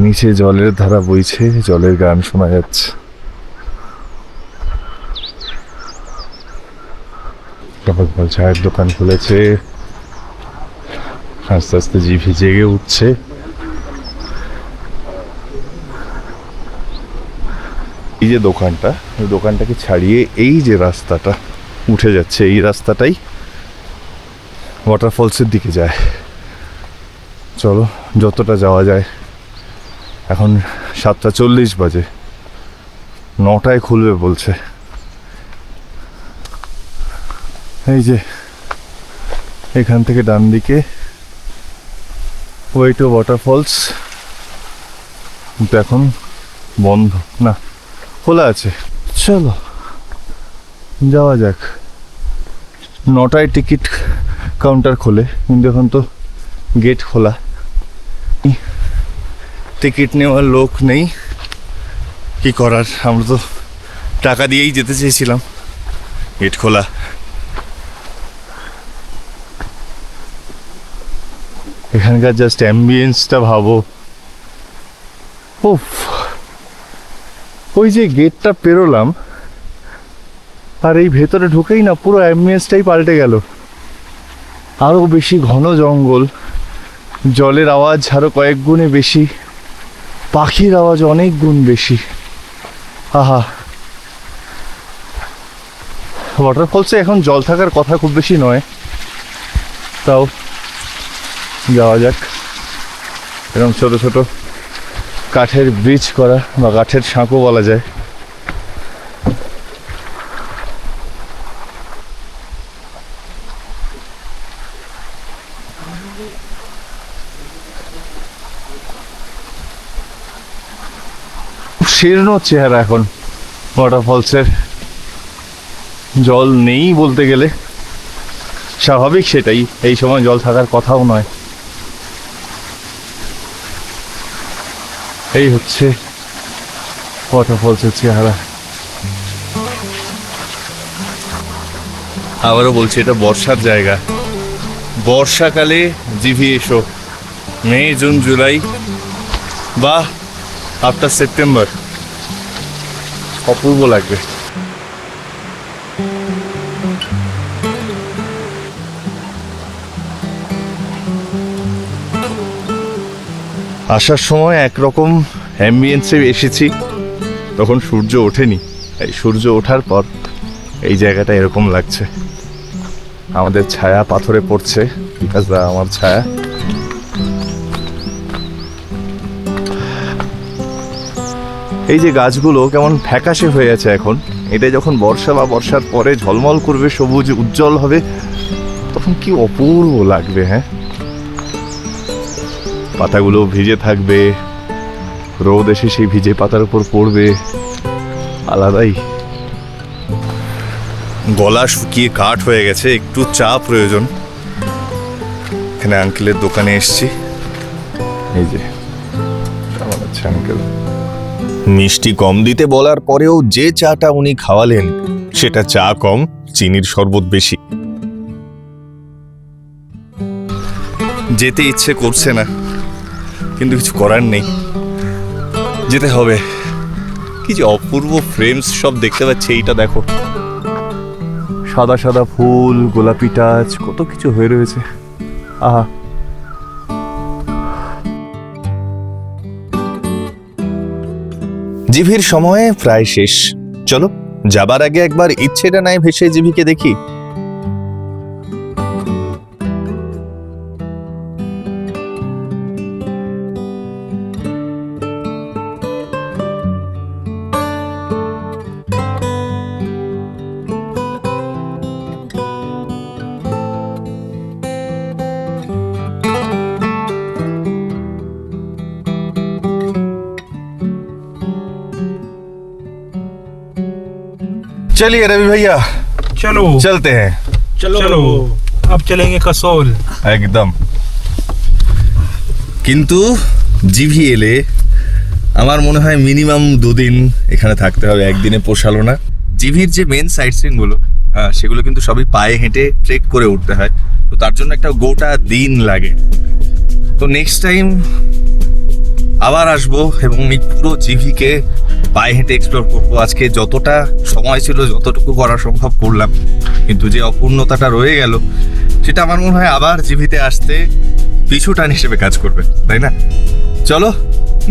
নিচে জলের ধারা বইছে, জলের গান শোনা যাচ্ছে। চায়ের দোকান খুলেছে, আস্তে আস্তে জিভি জেগে উঠছে। এই যে দোকানটা, এই দোকানটাকে ছাড়িয়ে এই যে রাস্তাটা উঠে যাচ্ছে, এই রাস্তাটাই ওয়াটারফলসের দিকে যায়। চলো যতটা যাওয়া যায়। এখন 7:40 বাজে, 9টায় খুলবে বলছে। এই যে এখান থেকে ডান দিকে ওই টু ওয়াটারফলস, কিন্তু এখন বন্ধ, না খোলা আছে। চলো যাওয়া যাক। 9টায় টিকিট কাউন্টার খোলে, কিন্তু এখন তো গেট খোলা, টিকিট নেওয়ার লোক নেই। কি করার, আমরা তো টাকা দিয়েই যেতে চেয়েছিলাম, গেট খোলা। এখানকার জাস্ট অ্যাম্বিয়েন্সটা ভাবো। উফ, ওই যে গেটটা পেরোলাম আর এই ভেতরে ঢুকেই না পুরো অ্যাম্বিয়েন্সটাই পাল্টে গেল। আরও বেশি ঘন জঙ্গল, জলের আওয়াজ আরও কয়েক গুণে বেশি, পাখির আওয়াজ অনেক গুণ বেশি। আহা, ওয়াটারফলসে এখন জল থাকার কথা খুব বেশি নয়, তাও যাওয়া যাক। এরকম ছোট ছোট কাঠের ব্রিজ করা বা কাঠের সাঁকো বলা যায়। শীর্ণ চেহারা এখন ওয়াটারফলসের, জল নেই বলতে গেলে, স্বাভাবিক সেটাই, এই সময় জল থাকার কথাও নয়। এই হচ্ছে ওয়াটারফলসের চেহারা। আবারও বলছি, এটা বর্ষার জায়গা। বর্ষাকালে জিভি এসো, মে জুন জুলাই বা আফটার সেপ্টেম্বর, অপূর্ব লাগবে। আসার সময় একরকম অ্যাম্বিয়েন্সে এসেছি, তখন সূর্য ওঠেনি। এই সূর্য ওঠার পর এই জায়গাটা এরকম লাগছে। আমাদের ছায়া পাথরে পড়ছে, বিকাশ দা আমার ছায়া। এই যে গাছগুলো কেমন ফ্যাকাশে হয়ে আছে এখন, এটা যখন বর্ষা বা বর্ষার পরে ঝলমল করবে, সবুজ উজ্জ্বল হবে, তখন কি অপূর্ব লাগবে। হ্যাঁ, পাতাগুলো ভিজে থাকবে, রোদ এসে সেই ভিজে পাতার উপর পড়বে, আলাদাই। গলা শুকিয়ে কাঠ হয়ে গেছে, একটু চা প্রয়োজন। এখানে আঙ্কেলের দোকানে এসছি, এই যে কেমন আছে আঙ্কেল। মিষ্টি কম দিতে বলার পরেও যে চাটা উনি খাওয়ালেন সেটা চা কম, চিনির শরবত বেশি। যেতে ইচ্ছে করছে না, কিন্তু কিছু করার নেই, যেতে হবে। কি যে অপূর্ব ফ্রেমস সব দেখতে পাচ্ছি। এইটা দেখো, সাদা সাদা ফুল, গোলাপি টাচ, কত কিছু হয়ে রয়েছে। আহা, জিভির সময় প্রায় শেষ। চলো যাবার আগে একবার ইচ্ছেটা নাই ভেসে জিভিকে দেখি। चलिए रवि भैया, चलो चलते हैं। चलो चलो अब चलेंगे कसोल। একদম। কিন্তু জিভি এলে আমার মনে হয় মিনিমাম 2 দিন এখানে থাকতে হবে, একদিনে পোষালো না। জিভির যে মেন সাইট সিন গুলো, সেগুলো কিন্তু সবই পায়ে হেঁটে ট্রেক করে উঠতে হয়, তো তার জন্য একটা গোটা দিন লাগে। তো নেক্সট টাইম আবার আসবো এবং এই পুরো জিভিকে পায়ে হেঁটে এক্সপ্লোর করবো। আজকে যতটা সময় ছিল যতটুকু করা সম্ভব করলাম, কিন্তু যে অপূর্ণতাটা রয়ে গেল সেটা আমার মনে হয় আবার জিভিতে আসতে পিছু টান হিসেবে কাজ করবে, তাই না? চলো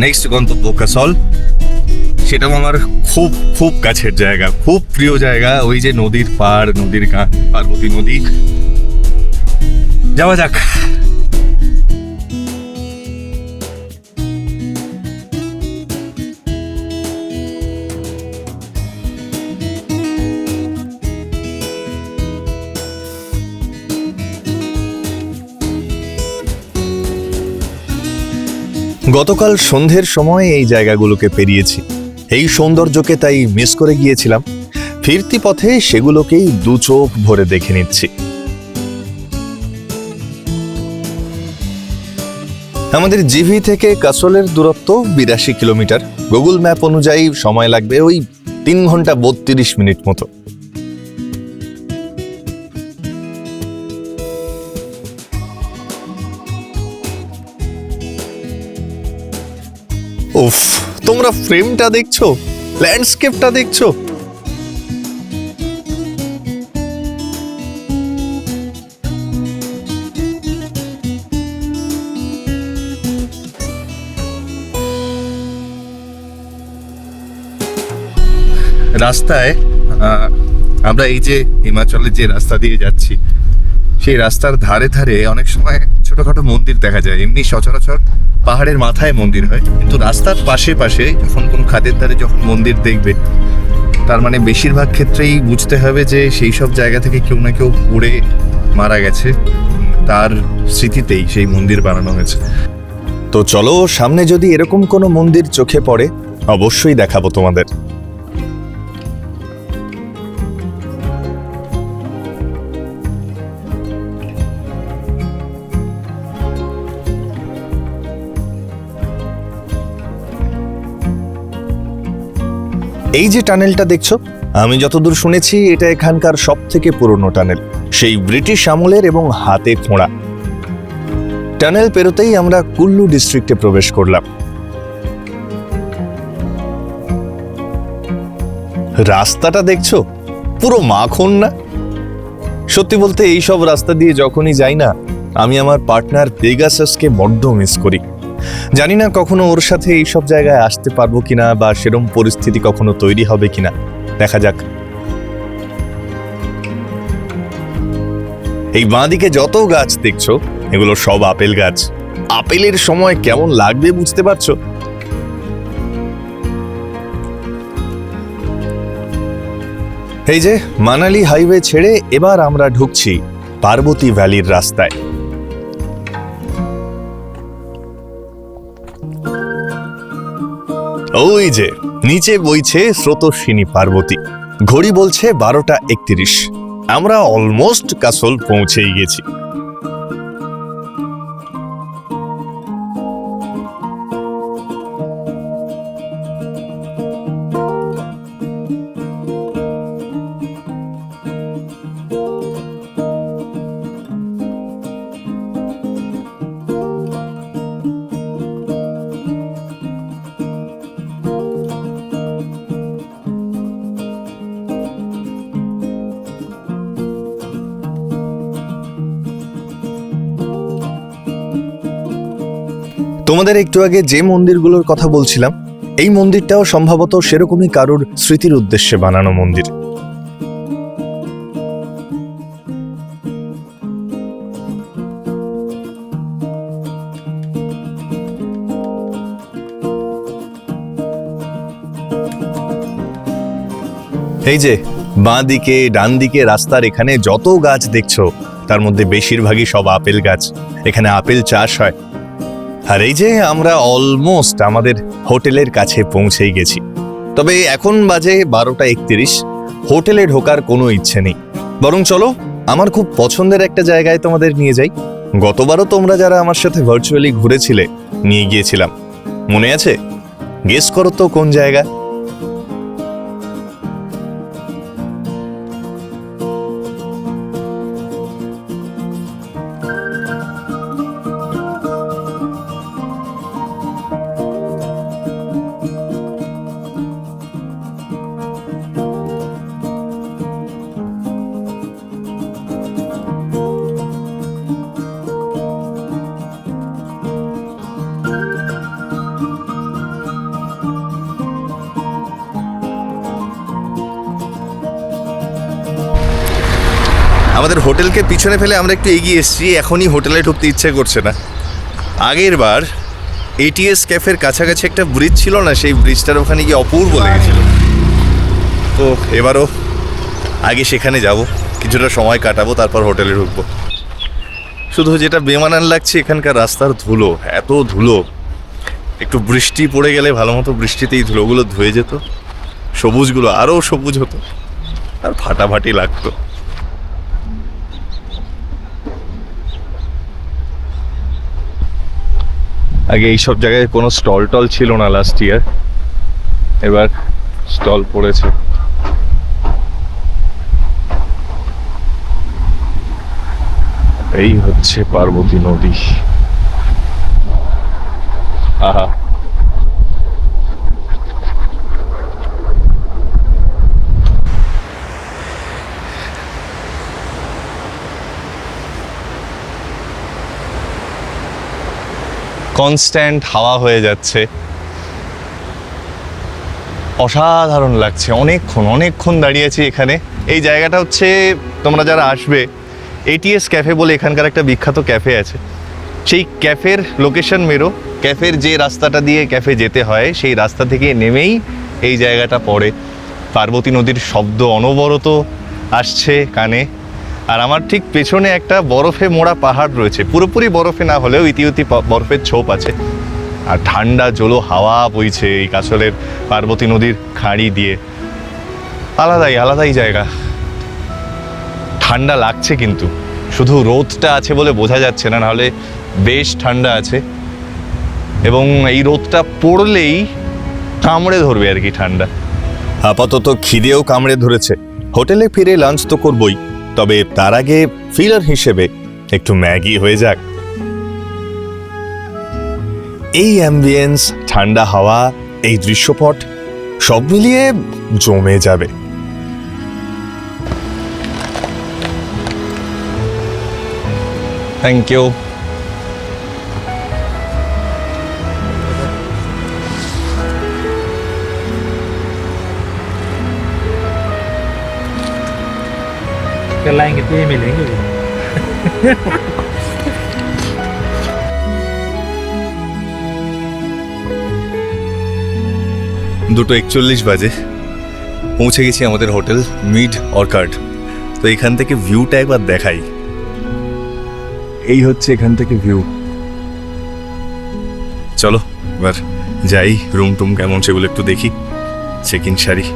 নেক্সট গন্তব্য কাসল। সেটাও আমার খুব খুব কাছের জায়গা, খুব প্রিয় জায়গা। ওই যে নদীর পাড়, নদীর গান, পার্বতী নদী। যাওয়া যাক। গতকাল সন্ধ্যের সময় এই জায়গাগুলোকে পেরিয়েছি, এই সৌন্দর্যকে তাই মিস করে গিয়েছিলাম। ফিরতি পথে সেগুলোকেই দু চোখ ভরে দেখে নিচ্ছি। আমাদের জিভি থেকে কাসলের দূরত্ব 82 কিলোমিটার। গুগল ম্যাপ অনুযায়ী সময় লাগবে ওই 3 ঘন্টা 32 মিনিট মতো। উফ, তোমরা ফ্রেমটা দেখছো, ল্যান্ডস্কেপটা দেখছো? রাস্তায় আমরা এই যে হিমাচলের যে রাস্তা দিয়ে যাচ্ছি, সেই রাস্তার ধারে ধারে অনেক সময় ছোটখাটো মন্দির দেখা যায়। এমনি সচরাচর পাহাড়ের মাথায় মন্দির হয়, কিন্তু রাস্তার পাশে পাশে যখন কোনো খাদের ধারে যখন মন্দির দেখবে, তার মানে বেশিরভাগ ক্ষেত্রেই বুঝতে হবে যে সেই সব জায়গা থেকে কেউ না কেউ পড়ে মারা গেছে, তার স্মৃতিতেই সেই মন্দির বানানো হয়েছে। তো চলো, সামনে যদি এরকম কোনো মন্দির চোখে পড়ে অবশ্যই দেখাবো তোমাদের। এই যে টানেলটা দেখছো, আমি যতদূর শুনেছি এটা এখানকার সব থেকে পুরনো টানেল, সেই ব্রিটিশ আমলের এবং হাতে খোঁড়া। টানেল পেরোতেই আমরা কুল্লু ডিস্ট্রিক্টে প্রবেশ করলাম। রাস্তাটা দেখছো, পুরো মাখন না? সত্যি বলতে এইসব রাস্তা দিয়ে যখনই যাই না, আমি আমার পার্টনার পেগাসাসকে বড্ড মিস করি। জানি না কখনো ওর সাথে এইসব জায়গায় আসতে পারবো কিনা, বা সেরকম পরিস্থিতি কখনো তৈরি হবে কিনা, দেখা যাক। এই বাঁদিকে যত গাছ দেখছো, এগুলো সব আপেল গাছ। আপেলের সময় কেমন লাগবে বুঝতে পারছো? এই যে মানালি হাইওয়ে ছেড়ে এবার আমরা ঢুকছি পার্বতী ভ্যালির রাস্তায়। ওই যে নিচে বইছে স্রোতস্বিনী পার্বতী। ঘড়ি বলছে 12:31। আমরা অলমোস্ট কাসল পৌঁছেই গেছি। তোমাদের একটু আগে যে মন্দিরগুলোর কথা বলছিলাম, এই মন্দিরটাও সম্ভবত সেরকমই কারুর স্মৃতির উদ্দেশ্যে বানানো মন্দির। এই যে বাঁ দিকে ডান দিকে রাস্তার এখানে যত গাছ দেখছো, তার মধ্যে বেশিরভাগই সব আপেল গাছ। এখানে আপেল চাষ হয়। আর এই যে আমরা অলমোস্ট আমাদের হোটেলের কাছে পৌঁছেই গেছি। তবে এখন বাজে 12:31। হোটেলে ঢোকার কোনো ইচ্ছে নেই, বরং চলো আমার খুব পছন্দের একটা জায়গায় তোমাদের নিয়ে যাই। গতবারও তোমরা যারা আমার সাথে ভার্চুয়ালি ঘুরেছিলে, নিয়ে গিয়েছিলাম, মনে আছে? গেস করো তো কোন জায়গা? আমাদের হোটেলকে পিছনে ফেলে আমরা একটু এগিয়ে এসেছি, এখনই হোটেলে ঢুকতে ইচ্ছে করছে না। আগের বার এটিএস ক্যাফের কাছাকাছি একটা ব্রিজ ছিল না, সেই ব্রিজটার ওখানে গিয়ে অপূর্ব লেগেছিল। তো এবারও আগে সেখানে যাব, কিছুটা সময় কাটাবো, তারপর হোটেলে ঢুকবো। শুধু যেটা বেমানান লাগছে এখানকার রাস্তার ধুলো, এত ধুলো। একটু বৃষ্টি পড়ে গেলে ভালো মতো বৃষ্টিতে এই ধুলোগুলো ধুয়ে যেত, সবুজগুলো আরও সবুজ হতো, আর ফাটাফাটি লাগতো। আগে এইসব জায়গায় কোনো স্টল টল ছিল না লাস্ট ইয়ার, এবার স্টল পড়েছে। এই হচ্ছে পার্বতী নদী। আহা, কনস্ট্যান্ট হাওয়া হয়ে যাচ্ছে, অসাধারণ লাগছে। অনেকক্ষণ দাঁড়িয়ে আছি এখানে। এই জায়গাটা হচ্ছে, তোমরা যারা আসবে, এটিএস ক্যাফে বলে এখানকার একটা বিখ্যাত ক্যাফে আছে। সেই ক্যাফের লোকেশন মেরো, ক্যাফের যে রাস্তাটা দিয়ে ক্যাফে যেতে হয় সেই রাস্তা থেকে নেমেই এই জায়গাটা পড়ে। পার্বতী নদীর শব্দ অনবরত আসছে কানে। আর আমার ঠিক পেছনে একটা বরফে মোড়া পাহাড় রয়েছে, পুরোপুরি বরফে না হলেও ইতিউতি বরফের ছোপ আছে। আর ঠান্ডা জলো হাওয়া বইছে এই কাছলের পার্বতী নদীর খাঁড়ি দিয়ে। আলাদাই জায়গা। ঠান্ডা লাগছে, কিন্তু শুধু রোদটা আছে বলে বোঝা যাচ্ছে না, নাহলে বেশ ঠান্ডা আছে। এবং এই রোদটা পড়লেই কামড়ে ধরবে আর কি ঠান্ডা। আপাতত খিদেও কামড়ে ধরেছে, হোটেলে ফিরে লাঞ্চ তো করবই, তবে তার আগে ফিলার হিসেবে একটু ম্যাগি হয়ে যাক। এই অ্যাম্বিয়েন্স, ঠান্ডা হাওয়া, এই দৃশ্যপট সব মিলিয়ে জমে যাবে। Thank you. लाएंगे तो ये मिलेंगे भी। দুটো 41 বাজে, পৌঁছে গেছি আমাদের হোটেল মিড অর্কার্ড। তো এখান থেকে ভিউটা একবার দেখাই। এই হচ্ছে এখান থেকে ভিউ। চলো এবার যাই, রুম টুম কেমন সেগুলো একটু দেখি, চেক ইন সারি।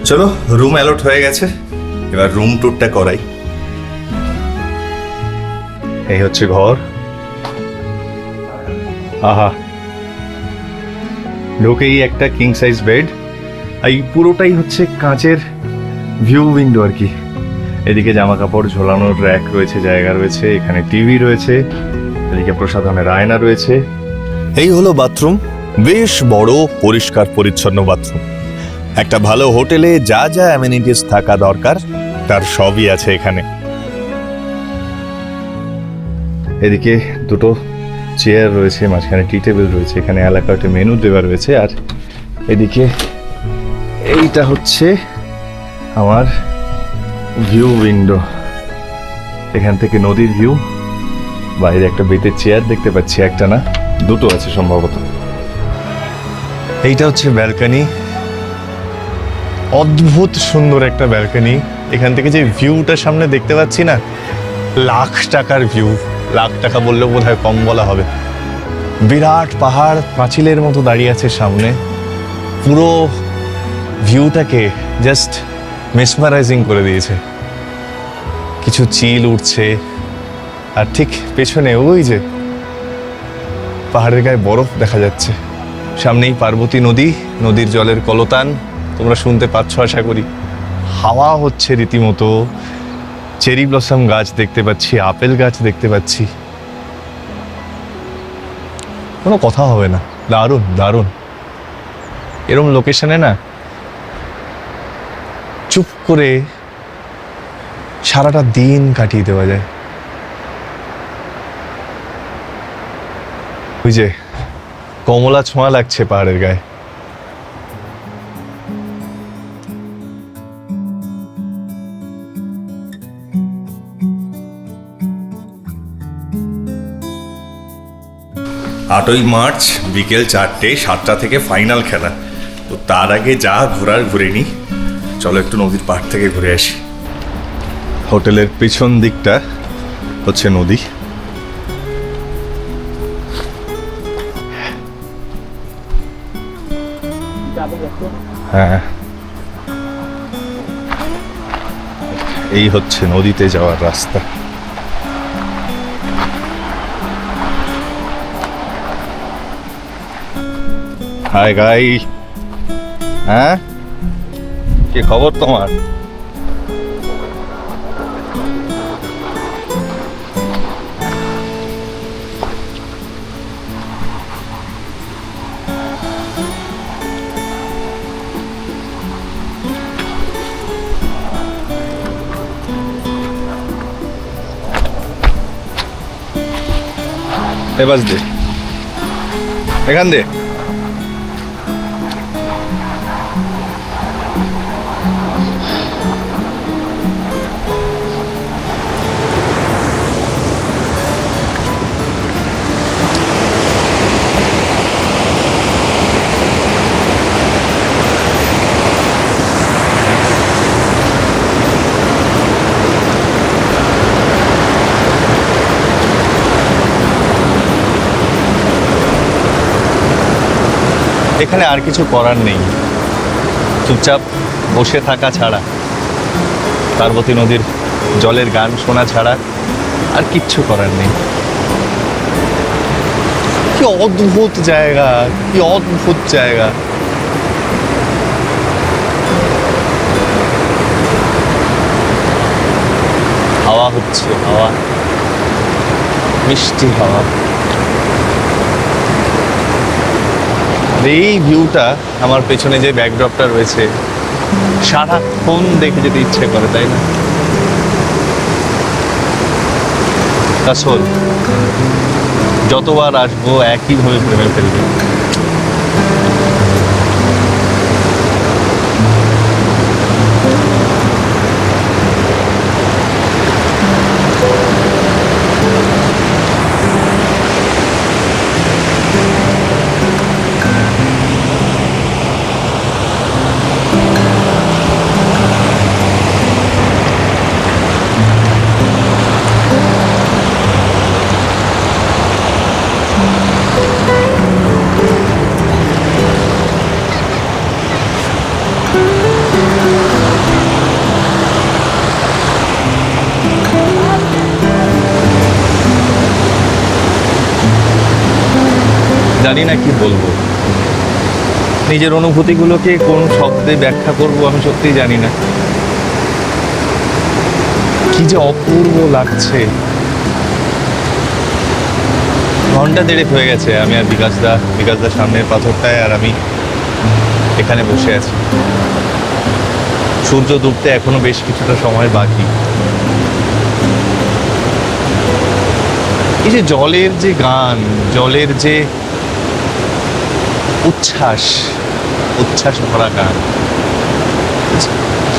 চলো, রুম অ্যালট হয়ে গেছে, এবার রুম ট্যুরটা করাই। এই হচ্ছে ঘর। আহা, ঢোকেই একটা কিং সাইজ বেড। এই পুরোটাই হচ্ছে কাঁচের ভিউ উইন্ডো আর কি। এদিকে জামা কাপড় ঝোলানোর র্যাক রয়েছে, জায়গা রয়েছে, এখানে টিভি রয়েছে, এদিকে প্রসাধনের আয়না রয়েছে। এই হলো বাথরুম, বেশ বড়, পরিষ্কার পরিচ্ছন্ন বাথরুম। একটা ভালো হোটেলে যা যা অ্যামেনিটিস থাকা দরকার তার সবই আছে এখানে। এদিকে দুটো চেয়ার রয়েছে, মাঝখানে টি টেবিল রয়েছে, এখানে এলাকা একটা মেনু দেওয়া রয়েছে। আর এদিকে এইটা হচ্ছে আমার ভিউ উইন্ডো, এখান থেকে নদীর ভিউ। বাইরে একটা বেতের চেয়ার দেখতে পাচ্ছি, একটা না দুটো আছে সম্ভবত। এইটা হচ্ছে ব্যালকনি, অদ্ভুত সুন্দর একটা ব্যালকনি। এখান থেকে যে ভিউটা সামনে দেখতে পাচ্ছি না, লাখ টাকার ভিউ। লাখ টাকা বললেও বোধহয় কম বলা হবে। বিরাট পাহাড় পাঁচিলের মতো দাঁড়িয়ে আছে সামনে, পুরো ভিউটাকে জাস্ট মেসমারাইজিং করে দিয়েছে। কিছু চিল উঠছে, আর ঠিক পেছনে ওই যে পাহাড়ের গায়ে বরফ দেখা যাচ্ছে। সামনেই পার্বতী নদী, নদীর জলের কলতান তোমরা শুনতে পাচ্ছ আশা করি। হাওয়া হচ্ছে রীতিমতো, চেরি ব্লসম গাছ দেখতে পাচ্ছি, আপেল গাছ দেখতে পাচ্ছি। কোনো কথা হবে না, দারুণ দারুণ। এরম লোকেশনে না চুপ করে সারাটা দিন কাটিয়ে দেওয়া যায়। ওই যে কমলা ছোঁয়া লাগছে পাহাড়ের গায়ে। আটই মার্চ বিকেল 4টে, 7টা থেকে ফাইনাল খেলা। তো তার আগে যা ঘোরার ঘুরে নি, চলো একটু নদীর পাড় থেকে ঘুরে আসি। হোটেলের পিছন দিকটা হচ্ছে নদী। হ্যাঁ, এই হচ্ছে নদীতে যাওয়ার রাস্তা। হাই গাই, হ্যাঁ কি খবর তোমার? এবার দে, এখান দে। এখানে আর কিছু করার নেই, চুপচাপ বসে থাকা ছাড়া, পার্বতী নদীর জলের গান শোনা ছাড়া আর কিচ্ছু করার নেই। কি অদ্ভুত জায়গা, কি অদ্ভুত জায়গা। হাওয়া হচ্ছে, হাওয়া, মিষ্টি হাওয়া। এই ভিউটা, আমার পেছনে যে ব্যাকড্রপটা রয়েছে, সারাক্ষণ দেখে যেতে ইচ্ছে করে, তাই না? আসল যতবার আসবো একইভাবে প্রেমে ফেলবে। জানি না কি বলবো, নিজের অনুভূতিগুলোকে কোন শব্দে ব্যাখ্যা করব আমি সত্যিই জানি না। কি যে অপূর্ব লাগছে। ঘন্টা দেড়েক হয়ে গেছে আমি আর বিকাশদার সামনের পাথরটায়, আর আমি এখানে বসে আছি। সূর্য ডুবতে এখনো বেশ কিছুটা সময় বাকি। এই যে জলের যে গান, জলের যে উচ্ছ্বাস, উচ্ছ্বাস ভরা গান,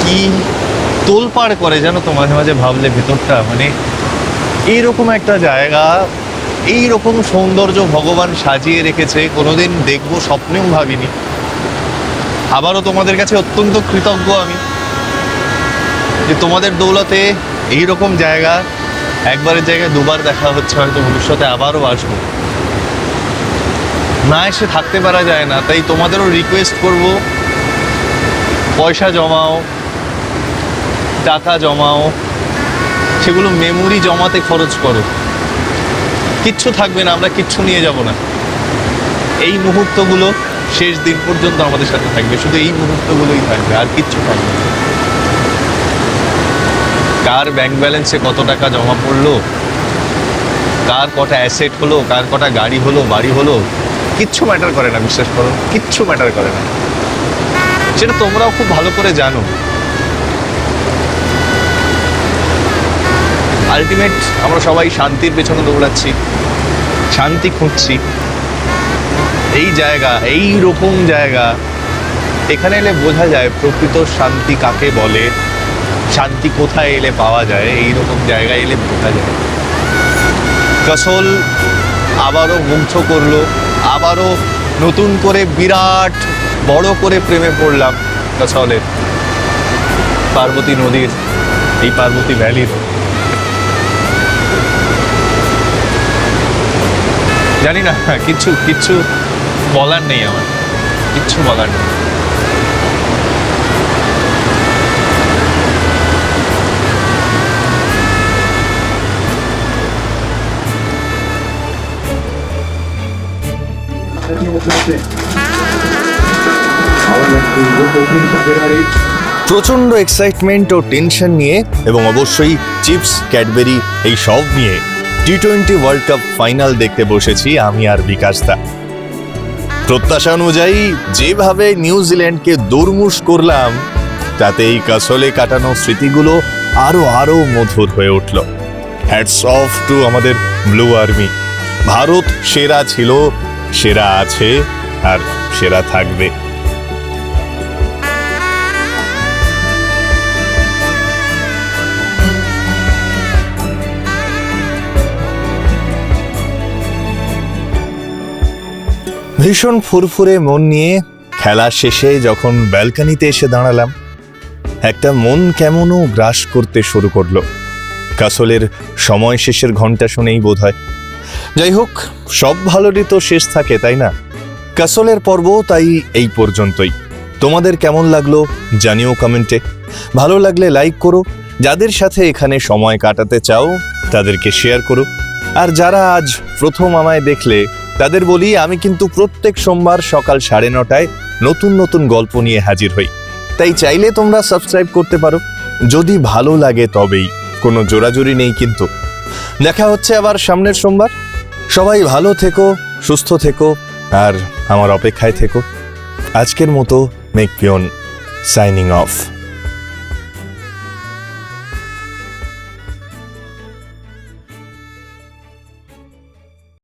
কি তোলপাড় করে জানো তো মাঝে মাঝে ভাবলে ভেতরটা। মানে এইরকম একটা জায়গা, এইরকম সৌন্দর্য ভগবান সাজিয়ে রেখেছে, কোনোদিন দেখবো স্বপ্নেও ভাবিনি। আবারও তোমাদের কাছে অত্যন্ত কৃতজ্ঞ আমি যে তোমাদের দৌলতে এইরকম জায়গা, একবারের জায়গায় দুবার দেখা হচ্ছে, হয়তো ভবিষ্যতে আবারও আসবো। না এসে থাকতে পারা যায় না, তাই তোমাদেরও রিকোয়েস্ট করব, পয়সা জমাও, টাকা জমাও, সেগুলো মেমোরি জমাতে খরচ করো। কিচ্ছু থাকবে না, আমরা কিচ্ছু নিয়ে যাব না। এই মুহূর্তগুলো শেষ দিন পর্যন্ত আমাদের সাথে থাকবে, শুধু এই মুহূর্তগুলোই থাকবে, আর কিচ্ছু থাকবে না। কার ব্যাংক ব্যালেন্সে কত টাকা জমা পড়লো, কার কটা অ্যাসেট হলো, কার কটা গাড়ি হলো, বাড়ি হলো, কিচ্ছু ম্যাটার করে না, বিশ্বাস করো, কিচ্ছু ম্যাটার করে না। সেটা তোমরাও খুব ভালো করে জানো। আলটিমেট আমরা সবাই শান্তির পেছনে দৌড়াচ্ছি, শান্তি খুঁজছি, এই জায়গা, এই রকম জায়গা, এখানে এলে বোঝা যায় প্রকৃত শান্তি কাকে বলে, শান্তি কোথায় এলে পাওয়া যায়। এই রকম জায়গায় এলে বোঝা যায়। কাসল আবারও মুগ্ধ করলো, আবারও নতুন করে বিরাট বড় করে প্রেমে পড়লাম কাসলের পার্বতী নদীর, এই পার্বতী ভ্যালির। জানি না, কিচ্ছু বলার নেই আমার, কিচ্ছু বলার নেই। প্রচন্ড এক্সাইটমেন্ট ও টেনশন নিয়ে এবং অবশ্যই চিপস ক্যাডবেরি এই সব নিয়ে টি-20 ওয়ার্ল্ড কাপ ফাইনাল দেখতে বসেছি আমি আর বিকাশ দা। প্রত্যাশা অনুযায়ী যেভাবে নিউজিল্যান্ডকে দৌড়মুশ করলাম, তাতে এই কাসলে কাটানো স্মৃতিগুলো আরো মধুর হয়ে উঠল। হ্যাটস অফ টু আমাদের ব্লু আর্মি। ভারত সেরা ছিল, সেরা আছে আর সেরা থাকবে। ভীষণ ফুরফুরে মন নিয়ে খেলা শেষে যখন ব্যালকনিতে এসে দাঁড়ালাম, একটা মন কেমনও গ্রাস করতে শুরু করলো। কাসলের সময় শেষের ঘন্টা শুনেই বোধ হয়। যাই হোক, সব ভালোরই তো শেষ থাকে, তাই না? কাসলের পর্ব তাই এই পর্যন্তই। তোমাদের কেমন লাগলো জানিও কমেন্টে। ভালো লাগলে লাইক করো, যাদের সাথে এখানে সময় কাটাতে চাও তাদেরকে শেয়ার করো। আর যারা আজ প্রথম আমায় দেখলে তাদের বলি, আমি কিন্তু প্রত্যেক সোমবার সকাল 9:30টায় নতুন গল্প নিয়ে হাজির হই। তাই চাইলে তোমরা সাবস্ক্রাইব করতে পারো যদি ভালো লাগে, তবেই। কোনো জোরাজুরি নেই কিন্তু। দেখা হচ্ছে আবার সামনের সোমবার। সবাই ভালো থেকো, সুস্থ থেকো আর আমার অপেক্ষায় থেকো। আজকের মতো মেক পিয়ন সাইনিং অফ।